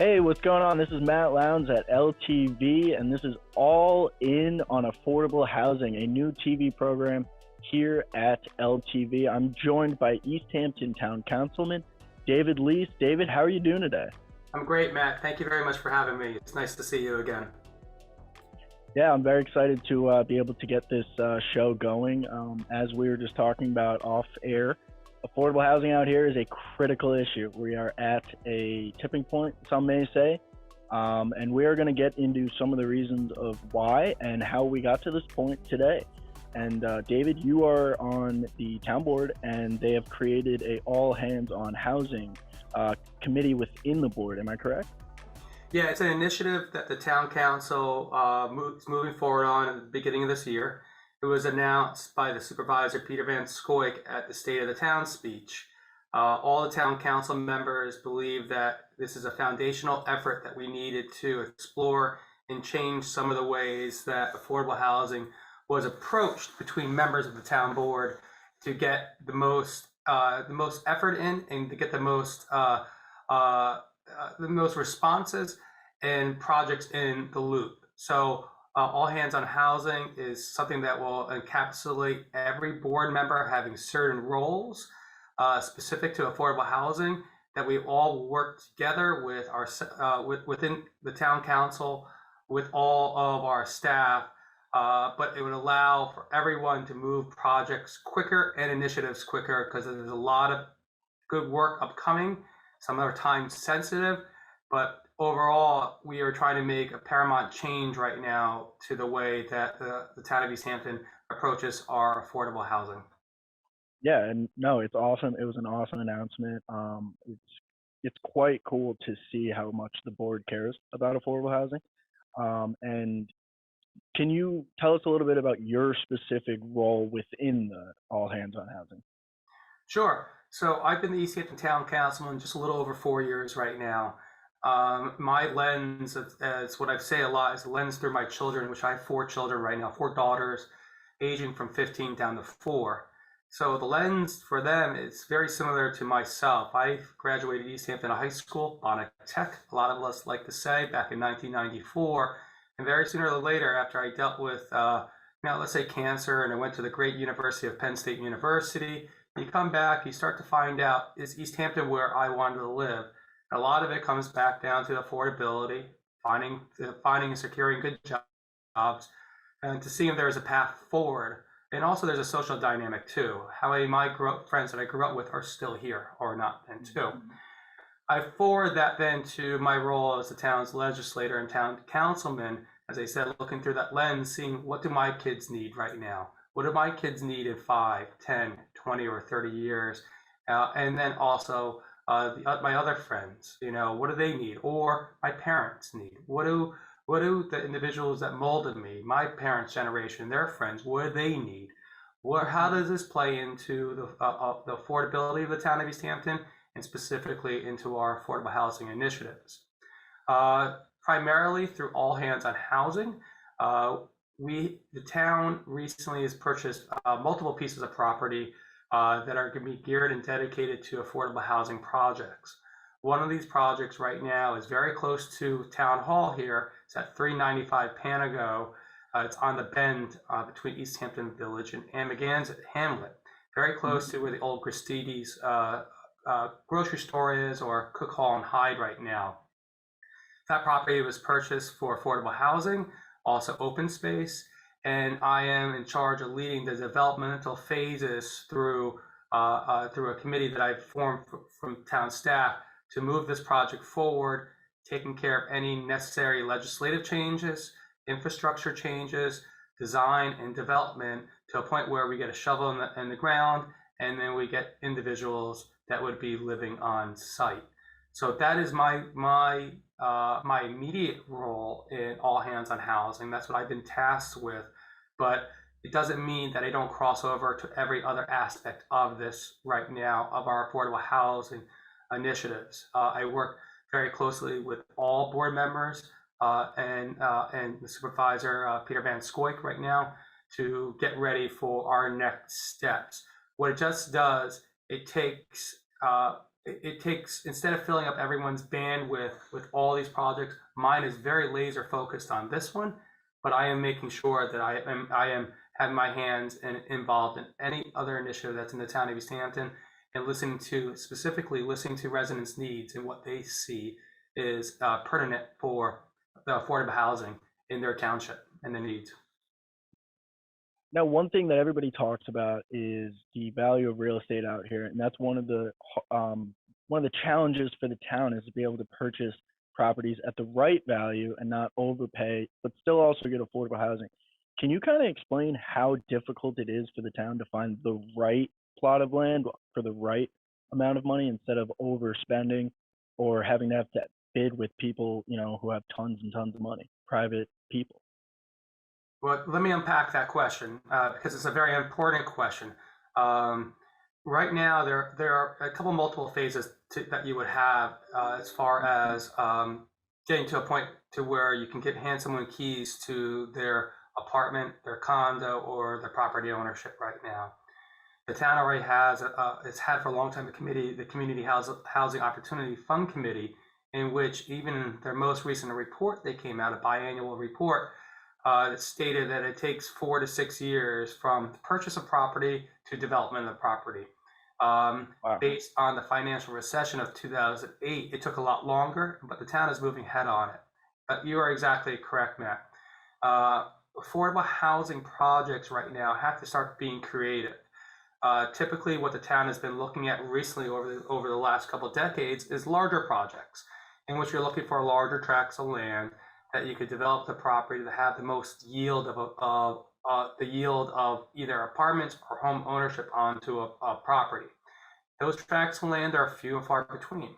Hey, what's going on? This is Matt Lownes at LTV, and this is All In on Affordable Housing, a new TV program here at LTV. I'm joined by East Hampton Town Councilman David Lys. David, how are you doing today? I'm great, Matt. Thank you very much for having me. It's nice to see you again. Yeah, I'm very excited to be able to get this show going. As we were just talking about off air, affordable housing out here is a critical issue. We are at a tipping point, some may say, and we are going to get into some of the reasons of why and how we got to this point today. And David, you are on the town board, and they have created a all hands on housing committee within the board. Am I correct? Yeah, it's an initiative that the town council is moving forward on at the beginning of this year. It was announced by the Supervisor Peter Van Scoyoc at the State of the Town speech. All the town council members believe that this is a foundational effort that we needed to explore and change some of the ways that affordable housing was approached between members of the town board to get the most effort in and to get the most responses and projects in the loop. So all hands on housing is something that will encapsulate every board member having certain roles specific to affordable housing, that we all work together with within the town council, with all of our staff, but it would allow for everyone to move projects quicker and initiatives quicker, because there's a lot of good work upcoming. Some are time sensitive, but overall, we are trying to make a paramount change right now to the way that the town of East Hampton approaches our affordable housing. Yeah, and no, it's awesome. It was an awesome announcement. It's quite cool to see how much the board cares about affordable housing. And can you tell us a little bit about your specific role within the All Hands on Housing? Sure. So I've been the East Hampton Town Councilman just a little over 4 years right now. My lens, as what I say a lot, is the lens through my children, which I have 4 children right now, 4 daughters, aging from 15 down to 4. So the lens for them is very similar to myself. I graduated East Hampton High School, Bonnet Tech, a lot of us like to say, back in 1994. And very sooner or later, after I dealt with, let's say cancer, and I went to the great University of Penn State University, you come back, you start to find out, is East Hampton where I wanted to live? A lot of it comes back down to affordability, finding and securing good jobs, and to see if there's a path forward. And also there's a social dynamic too. How many of my friends that I grew up with are still here or not, and too. I forward that then to my role as the town's legislator and town councilman, as I said, looking through that lens, seeing what do my kids need right now? What do my kids need in 5, 10, 20, or 30 years? And then also my other friends, what do they need? Or my parents need? What do the individuals that molded me, my parents' generation, their friends, what do they need? How does this play into the affordability of the town of East Hampton, and specifically into our affordable housing initiatives? Primarily through All Hands on Housing, the town recently has purchased multiple pieces of property that are going to be geared and dedicated to affordable housing projects. One of these projects right now is very close to Town Hall here. It's at 395 Pantigo. It's on the bend between East Hampton Village and Amagansett Hamlet, very close to where the old Gristedes grocery store is, or Cook Hall and Hyde right now. That property was purchased for affordable housing, also open space, and I am in charge of leading the developmental phases through a committee that I've formed from town staff to move this project forward, taking care of any necessary legislative changes, infrastructure changes, design and development, to a point where we get a shovel in the ground, and then we get individuals that would be living on site. So that is my immediate role in All Hands on Housing. That's what I've been tasked with, but it doesn't mean that I don't cross over to every other aspect of this right now, of our affordable housing initiatives. I work very closely with all board members and the Supervisor Peter Van Scoyoc right now to get ready for our next steps. What it just does, it takes it takes, instead of filling up everyone's bandwidth with all these projects, mine is very laser focused on this one, but I am making sure that I am having my hands involved in any other initiative that's in the town of East Hampton, and specifically listening to residents' needs and what they see is pertinent for the affordable housing in their township and the needs. Now, one thing that everybody talks about is the value of real estate out here, and that's one of the challenges for the town is to be able to purchase properties at the right value and not overpay, but still also get affordable housing. Can you kind of explain how difficult it is for the town to find the right plot of land for the right amount of money instead of overspending or having to bid with people, who have tons and tons of money, private people? Well, let me unpack that question because it's a very important question. Right now, there are a couple multiple phases that you would have as far as getting to a point to where you can hand someone keys to their apartment, their condo, or their property ownership right now. The town already has, it's had for a long time, the Community Housing Opportunity Fund Committee, in which even their most recent report, they came out, a biannual report, that stated that it takes 4 to 6 years from the purchase of property to development of the property. Wow. Based on the financial recession of 2008, it took a lot longer, but the town is moving ahead on it. But you are exactly correct, Matt. Affordable housing projects right now have to start being creative. Typically, what the town has been looking at recently over the last couple of decades is larger projects, in which you're looking for larger tracts of land that you could develop the property to have the most yield of either apartments or home ownership onto a property. Those tracts of land are few and far between.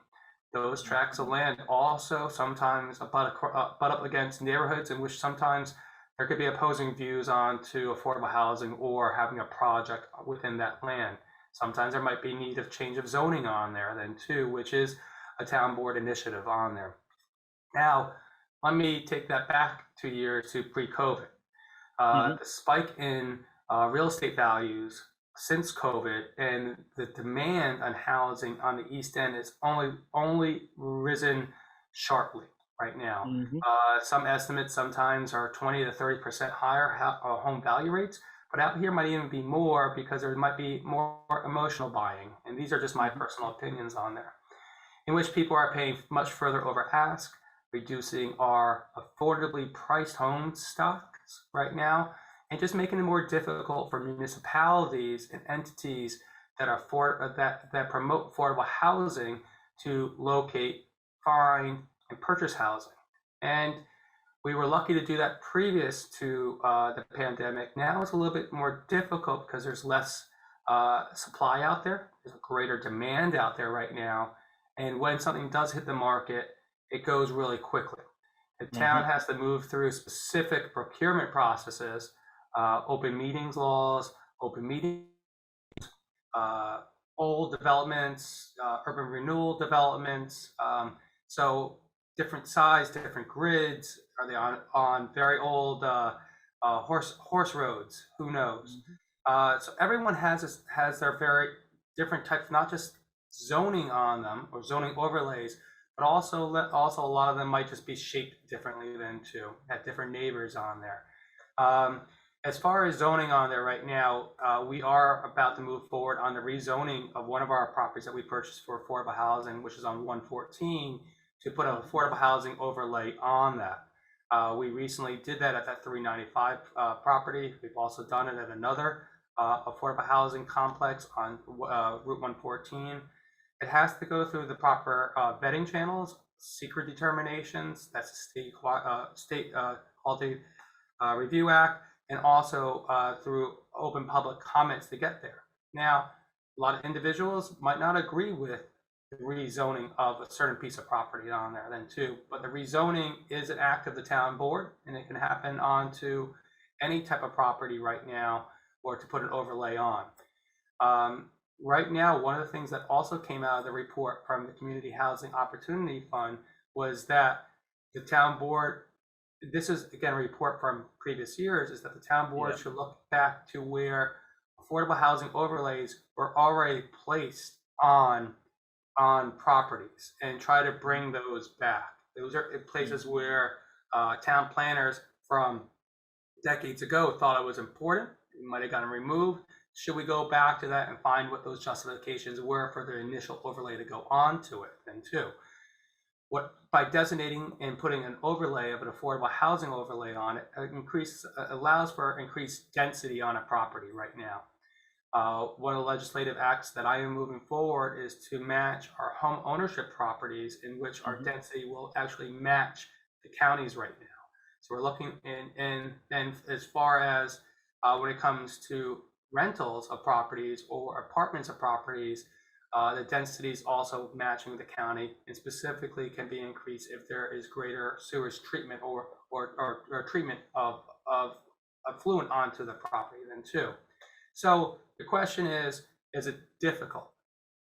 Those tracts of land also sometimes butt up against neighborhoods in which sometimes there could be opposing views onto affordable housing or having a project within that land. Sometimes there might be need of change of zoning on there then too, which is a town board initiative on there. Now, let me take that back 2 years to pre-COVID. The spike in real estate values since COVID and the demand on housing on the East End is only risen sharply right now. Some estimates sometimes are 20 to 30% higher home value rates, but out here might even be more because there might be more emotional buying. And these are just my personal opinions on there, in which people are paying much further over ask, reducing our affordably priced home stocks right now, and just making it more difficult for municipalities and entities that promote affordable housing to locate, find, and purchase housing. And we were lucky to do that previous to the pandemic. Now it's a little bit more difficult because there's less supply out there. There's a greater demand out there right now. And when something does hit the market, it goes really quickly. The town has to move through specific procurement processes, open meetings laws, open meetings, old developments, urban renewal developments. So different size, different grids. Are they on very old horse roads? Who knows? So everyone has their very different types, not just zoning on them or zoning overlays, but also a lot of them might just be shaped differently than too, had different neighbors on there. As far as zoning on there right now, we are about to move forward on the rezoning of one of our properties that we purchased for affordable housing, which is on 114, to put an affordable housing overlay on that. We recently did that at that 395 property. We've also done it at another affordable housing complex on Route 114. It has to go through the proper vetting channels, secret determinations, that's the State Quality Review Act, and also through open public comments to get there. Now, a lot of individuals might not agree with the rezoning of a certain piece of property on there then too, but the rezoning is an act of the town board, and it can happen onto any type of property right now, or to put an overlay on. Right now, one of the things that also came out of the report from the Community Housing Opportunity Fund was that the town board, this is again a report from previous years, is that the town board should look back to where affordable housing overlays were already placed on on properties and try to bring those back. Those are places where town planners from decades ago thought it was important. It might have gotten removed. Should we go back to that and find what those justifications were for the initial overlay to go on to it then too? What by designating and putting an overlay of an affordable housing overlay on it allows for increased density on a property right now. One of the legislative acts that I am moving forward is to match our home ownership properties in which our density will actually match the counties right now. So we're looking and as far as when it comes to rentals of properties or apartments of properties, the density is also matching the county, and specifically can be increased if there is greater sewage treatment or treatment of effluent onto the property then too. So the question is it difficult?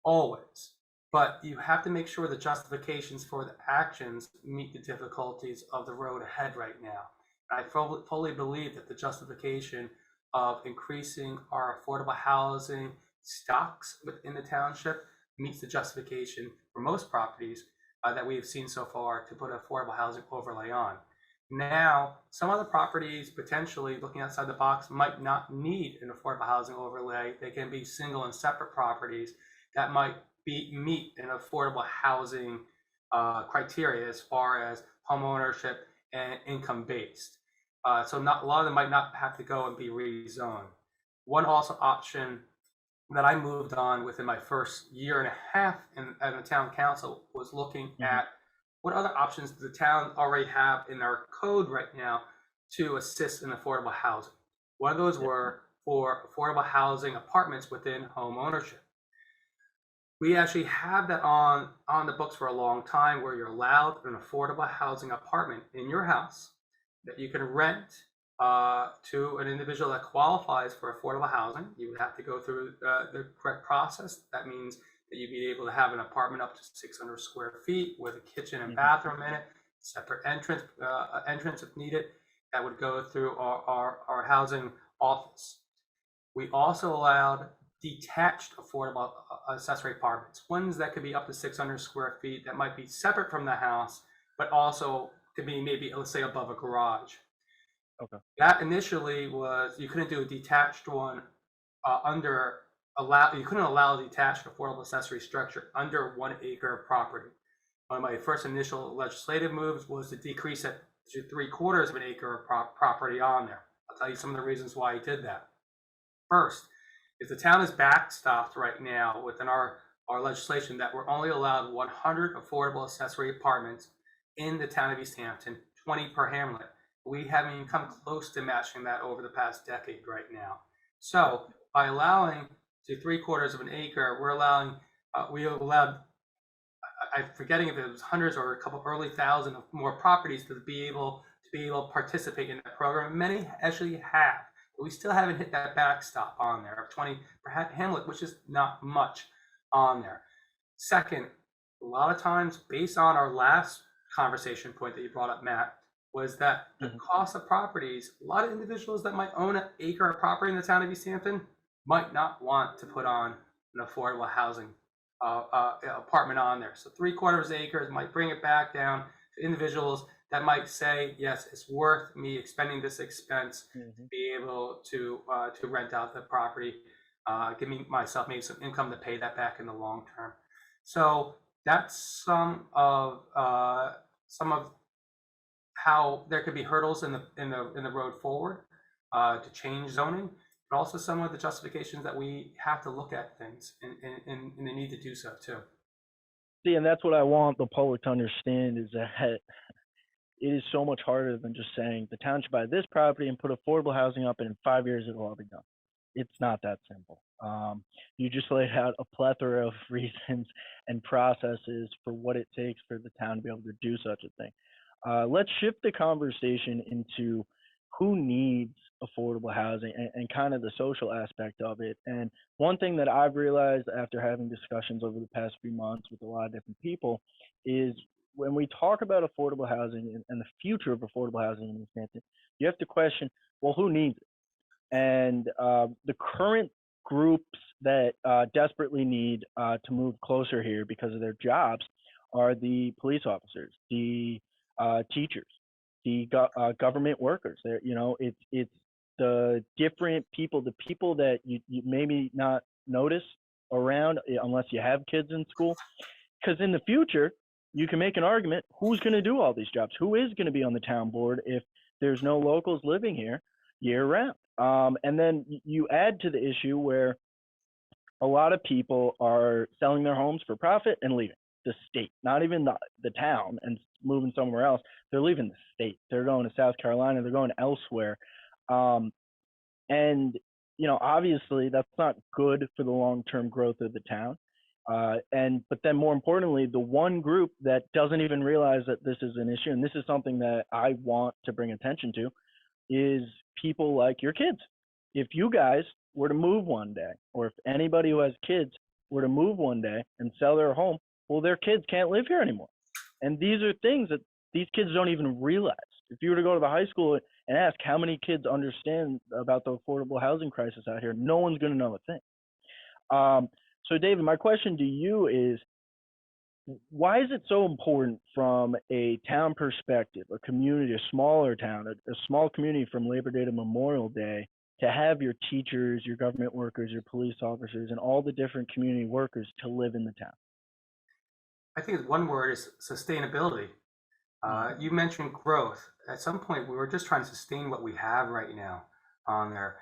Always. But you have to make sure the justifications for the actions meet the difficulties of the road ahead right now. I fully believe that the justification of increasing our affordable housing stocks within the township meets the justification for most properties that we have seen so far to put an affordable housing overlay on. Now, some other properties potentially looking outside the box might not need an affordable housing overlay. They can be single and separate properties that might meet an affordable housing criteria as far as home ownership and income based. So a lot of them might not have to go and be rezoned. One also option that I moved on within my first year and a half in the town council was looking at what other options does the town already have in our code right now to assist in affordable housing. One of those were for affordable housing apartments within home ownership. We actually have that on the books for a long time, where you're allowed an affordable housing apartment in your house that you can rent to an individual that qualifies for affordable housing. You would have to go through the correct process. That means that you'd be able to have an apartment up to 600 square feet with a kitchen and bathroom in it, separate entrance if needed. That would go through our housing office. We also allowed detached affordable accessory apartments, ones that could be up to 600 square feet that might be separate from the house, but also could be maybe, let's say, above a garage. Okay. That initially was, you couldn't do a detached one you couldn't allow a detached affordable accessory structure under 1 acre of property. One of my first initial legislative moves was to decrease it to 3/4 of an acre of property on there. I'll tell you some of the reasons why I did that. First, is the town is backstopped right now within our legislation that we're only allowed 100 affordable accessory apartments in the town of East Hampton, 20 per hamlet. We haven't even come close to matching that over the past decade right now. So by allowing to 3/4 of an acre, we allowed, I'm forgetting if it was hundreds or a couple early thousand of more properties to be able to participate in that program. Many actually have. But we still haven't hit that backstop on there of 20 per hamlet, which is not much on there. Second, a lot of times, based on our last conversation point that you brought up, Matt, was that the cost of properties, a lot of individuals that might own an acre of property in the town of East Hampton might not want to put on an affordable housing apartment on there. So 3/4 acres might bring it back down to individuals that might say, yes, it's worth me expending this expense to be able to rent out the property, give myself maybe some income to pay that back in the long term. So that's some of how there could be hurdles in the road forward to change zoning, but also some of the justifications that we have to look at things and the need to do so too. See, and that's what I want the public to understand, is that it is so much harder than just saying the town should buy this property and put affordable housing up, and in 5 years it'll all be done. It's not that simple. You just laid out a plethora of reasons and processes for what it takes for the town to be able to do such a thing. Let's shift the conversation into who needs affordable housing and kind of the social aspect of it. And one thing that I've realized after having discussions over the past few months with a lot of different people is when we talk about affordable housing and the future of affordable housing in East Hampton, you have to question, well, who needs it? And the current groups that desperately need to move closer here because of their jobs are the police officers, the teachers, the government workers. There, it's the different people, the people that you maybe not notice around unless you have kids in school. Because in the future, you can make an argument: who's going to do all these jobs? Who is going to be on the town board if there's no locals living here year round? And then you add to the issue where a lot of people are selling their homes for profit and leaving the state, not even the town, and moving somewhere else. They're leaving the state. They're going to South Carolina. They're going elsewhere. And, obviously that's not good for the long-term growth of the town. But then more importantly, the one group that doesn't even realize that this is an issue, and this is something that I want to bring attention to, is people like your kids. If you guys were to move one day, or if anybody who has kids were to move one day and sell their home, well, their kids can't live here anymore. And these are things that these kids don't even realize. If you were to go to the high school and ask how many kids understand about the affordable housing crisis out here, no one's going to know a thing. So, David, my question to you is, why is it so important from a town perspective, a community, a smaller town, a small community from Labor Day to Memorial Day, to have your teachers, your government workers, your police officers, and all the different community workers to live in the town? I think one word is sustainability. You mentioned growth. At some point, we were just trying to sustain what we have right now on there.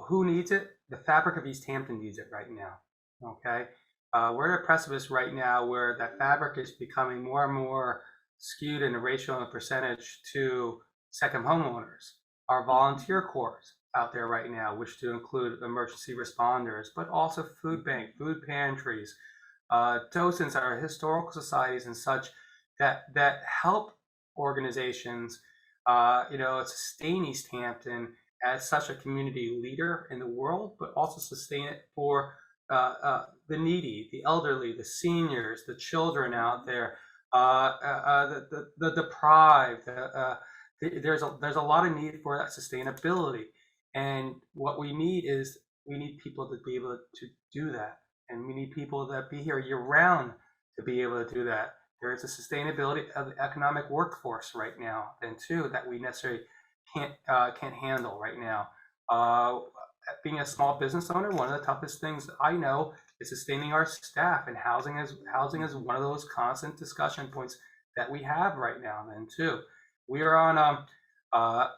Who needs it? The fabric of East Hampton needs it right now. Okay. We're at a precipice right now where that fabric is becoming more and more skewed in the ratio and the percentage to second homeowners. Our volunteer corps out there right now, which to include emergency responders, but also food bank, food pantries, docents, our historical societies and such that help organizations, sustain East Hampton as such a community leader in the world, but also sustain it for the needy, the elderly, the seniors, the children out there, the deprived. There's a lot of need for that sustainability, and what we need people to be able to do that, and we need people that be here year round to be able to do that. There is a sustainability of the economic workforce right now, then too, that we necessarily can't handle right now. Being a small business owner, one of the toughest things I know is sustaining our staff, and housing is one of those constant discussion points that we have right now. Then too, we are on I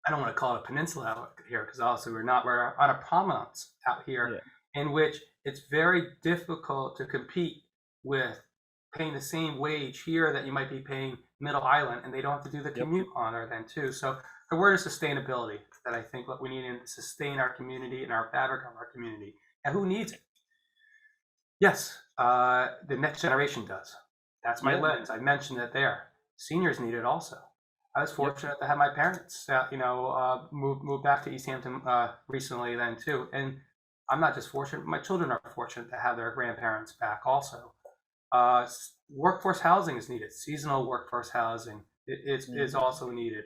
don't want to call it a peninsula out here, because also we're on a prominence out here, in which it's very difficult to compete with paying the same wage here that you might be paying Middle Island, and they don't have to do the commute on there then too. So the word is sustainability, that I think what we need to sustain our community and our fabric of our community. And who needs it? Yes, the next generation does. That's my lens. I mentioned it there. Seniors need it also. I was fortunate to have my parents, move back to East Hampton recently then too. And I'm not just fortunate, my children are fortunate to have their grandparents back also. Workforce housing is needed. Seasonal workforce housing is also needed.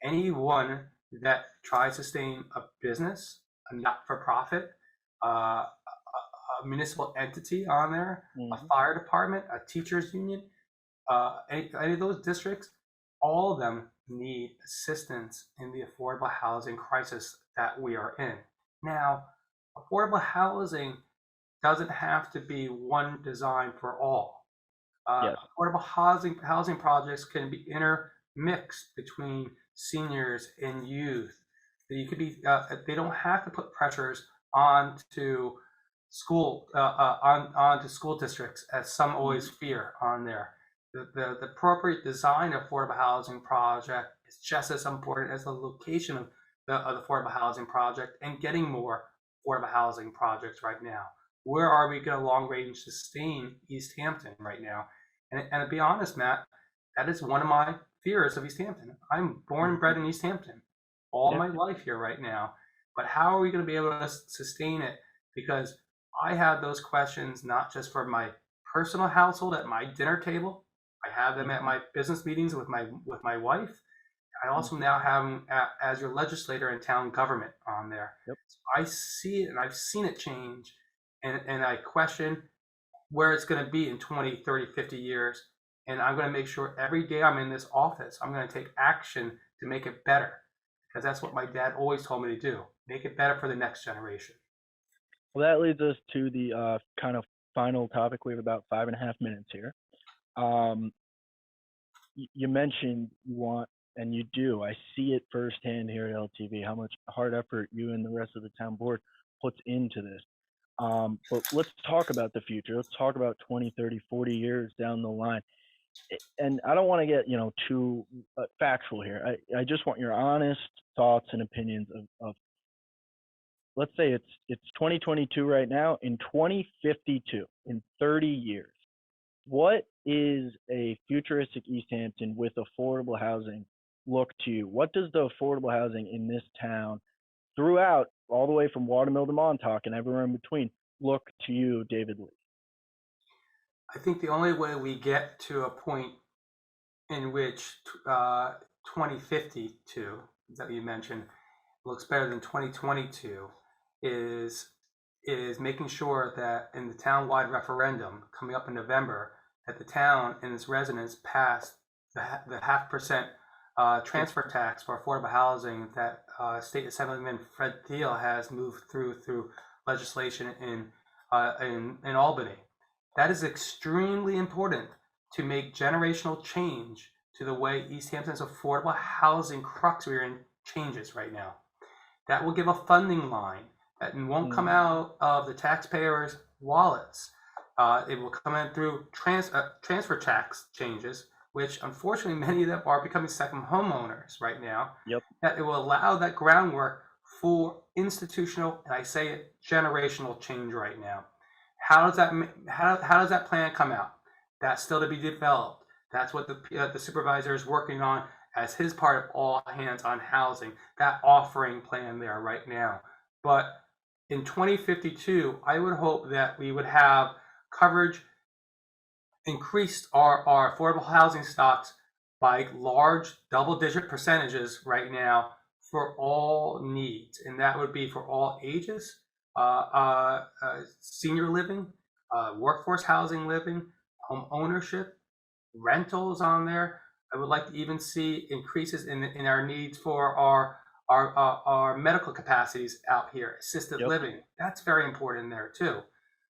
Anyone that tries to sustain a business, a not-for-profit, a municipal entity on there, a fire department, a teachers union, any of those districts, all of them need assistance in the affordable housing crisis that we are in. Now, affordable housing doesn't have to be one design for all. Affordable housing projects can be intermixed between seniors and youth. You could be they don't have to put pressures onto school districts, as some always fear on there. The appropriate design of affordable housing project is just as important as the location of the affordable housing project, and getting more affordable housing projects right now. Where are we going to long range sustain East Hampton right now? And to be honest, Matt, that is one of my fears of East Hampton. I'm born and bred in East Hampton, all my life here right now. But how are we going to be able to sustain it? Because I have those questions, not just for my personal household at my dinner table. I have them at my business meetings with my wife, I also now have him as your legislator and town government on there. Yep. So I see it, and I've seen it change, and I question where it's going to be in 20, 30, 50 years. And I'm going to make sure every day I'm in this office, I'm going to take action to make it better. Because that's what my dad always told me to do. Make it better for the next generation. Well, that leads us to the kind of final topic. We have about 5.5 minutes here. Um, you mentioned you want, and you do. I see it firsthand here at LTV how much hard effort you and the rest of the town board puts into this. But let's talk about the future. Let's talk about 20, 30, 40 years down the line. And I don't want to get too factual here. I just want your honest thoughts and opinions of let's say it's 2022 right now. In 2052, in 30 years, what is a futuristic East Hampton with affordable housing look to you? What does the affordable housing in this town throughout, all the way from Watermill to Montauk and everywhere in between, look to you, David Lys? I think the only way we get to a point in which 2052, that you mentioned, looks better than 2022 is making sure that in the town-wide referendum coming up in November, that the town and its residents pass the 0.5% transfer tax for affordable housing that State Assemblyman Fred Thiel has moved through legislation in Albany. That is extremely important to make generational change to the way East Hampton's affordable housing crux we're in changes right now. That will give a funding line that won't come out of the taxpayers' wallets. It will come in through transfer tax changes, which unfortunately many of them are becoming second homeowners right now. Yep. That it will allow that groundwork for institutional, and I say it, generational change right now. How does that plan come out? That's still to be developed. That's what the supervisor is working on as his part of all hands on housing, that offering plan there right now. But in 2052, I would hope that we would have coverage increased our affordable housing stocks by large double-digit percentages right now for all needs, and that would be for all ages, senior living, workforce housing living, home ownership, rentals on there. I would like to even see increases in our needs for our medical capacities out here, assisted Yep. living. That's very important there too.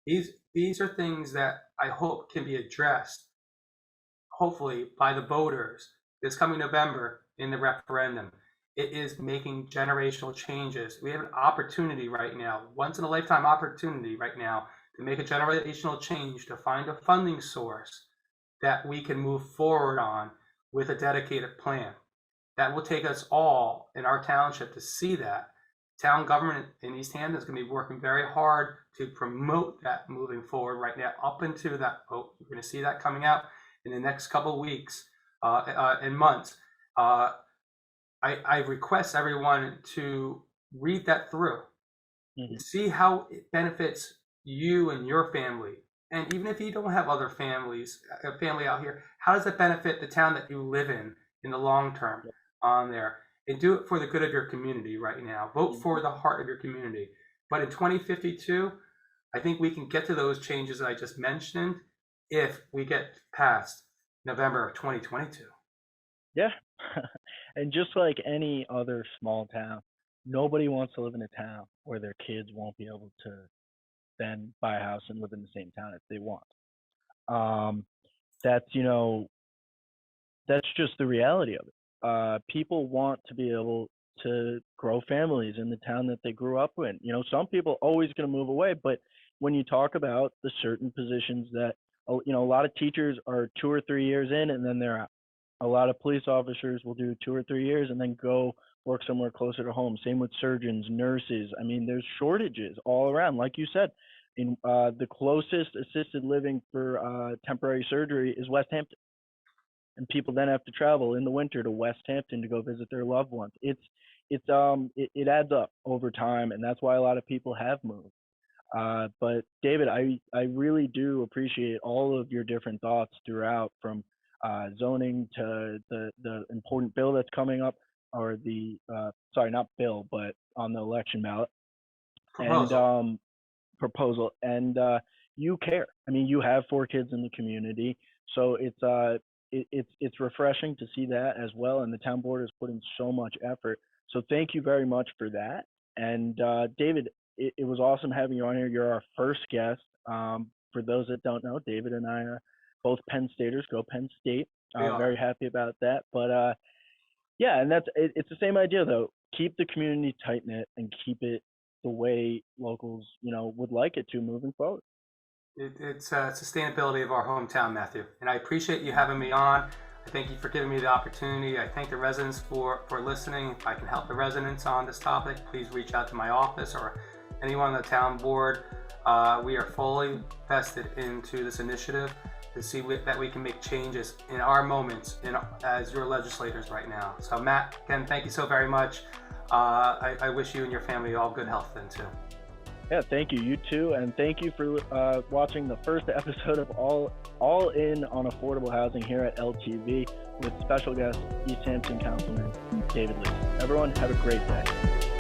These are things that I hope can be addressed, hopefully, by the voters this coming November in the referendum. It is making generational changes. We have an opportunity right now, once in a lifetime opportunity right now, to make a generational change, to find a funding source that we can move forward on with a dedicated plan. That will take us all in our township to see that. Town government in East Hampton is going to be working very hard to promote that moving forward right now up into that vote. You're going to see that coming out in the next couple of weeks and months. I request everyone to read that through and see how it benefits you and your family. And even if you don't have other families, a family out here, how does it benefit the town that you live in the long term on there? And do it for the good of your community right now. Vote for the heart of your community. But in 2052, I think we can get to those changes that I just mentioned if we get past November of 2022. Yeah. And just like any other small town, nobody wants to live in a town where their kids won't be able to then buy a house and live in the same town if they want. That's that's just the reality of it. People want to be able to grow families in the town that they grew up in. Some people always going to move away, but when you talk about the certain positions that, a lot of teachers are 2 or 3 years in and then they're out. A lot of police officers will do 2 or 3 years and then go work somewhere closer to home. Same with surgeons, nurses. I mean, there's shortages all around. Like you said, in the closest assisted living for temporary surgery is West Hampton. And people then have to travel in the winter to West Hampton to go visit their loved ones. It adds up over time, and that's why a lot of people have moved. But David, I really do appreciate all of your different thoughts throughout, from zoning to the important bill that's coming up, or the sorry, not bill, but on the election ballot and Proposal. proposal. And you care. I mean, you have 4 kids in the community, so it's refreshing to see that as well. And the town board is putting so much effort. So thank you very much for that. And David, it was awesome having you on here. You're our first guest. For those that don't know, David and I are both Penn Staters. Go Penn State. We I'm are. very happy about that. But yeah, and it's the same idea though. Keep the community tight knit and keep it the way locals, would like it to moving forward. It's sustainability of our hometown, Matthew. And I appreciate you having me on. I thank you for giving me the opportunity. I thank the residents for listening. If I can help the residents on this topic, please reach out to my office or anyone on the town board. We are fully vested into this initiative to see that we can make changes in our moments as your legislators right now. So Matt, again, thank you so very much. I wish you and your family all good health then too. Yeah, thank you. You too. And thank you for watching the first episode of All In on Affordable Housing here at LTV with special guest East Hampton Councilman David Lys. Everyone, have a great day.